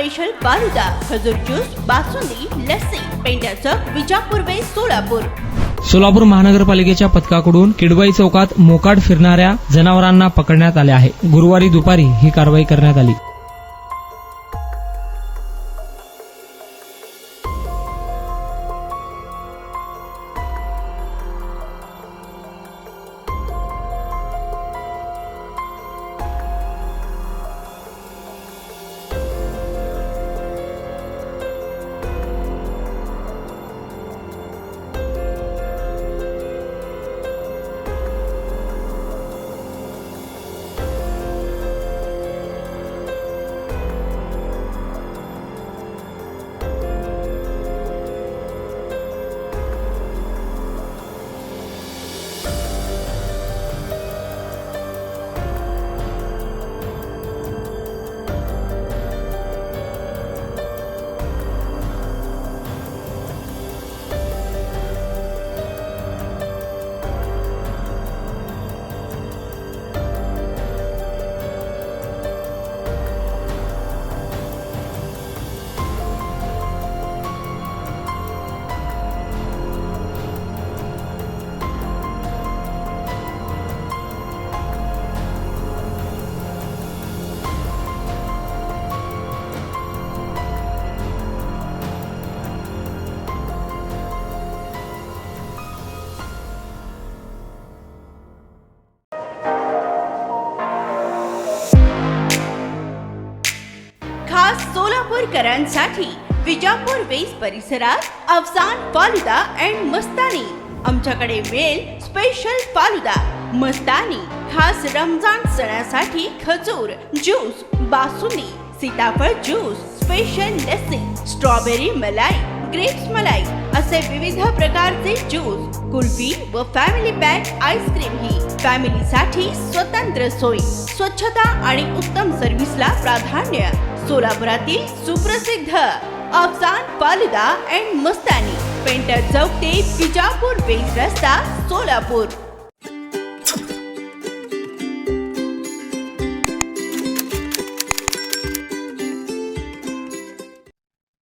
Special falooda, खजूर juice, basundi, lassi, पेंढा चौक, Vijapur waste, Solapur. Solapur महानगरपालिकेच्या पथकाकडून किडबाई चौकात मोकाट फिरणाऱ्या जनावरांना पकडण्यात आले आहे। गुरुवारी दुपारी ही कारवाई करण्यात आली। खास सोलापूरकरांसाठी विजापूर वेस्ट परिसरात अफसान फालुदा अँड मस्तानी। आमच्याकडे मिळेल स्पेशल फालुदा, मस्तानी, खास रमजान सणासाठी खजूर ज्यूस, बासुंदी, सीताफळ ज्यूस, स्पेशल लस्सी, स्ट्रॉबेरी मलाई, ग्रेप्स मलाई असे विविध प्रकारचे ज्यूस, कुल्फी व फॅमिली पॅक आईस्क्रीम ही फॅमिलीसाठी स्वतंत्र सोय, स्वच्छता आणि उत्तम सर्व्हिसला प्राधान्य। सोलापुरातील सुप्रसिद्ध Afsan falooda and Mastani, painter चौक ते विजापूर वेस्ट रस्ता, सोलापूर।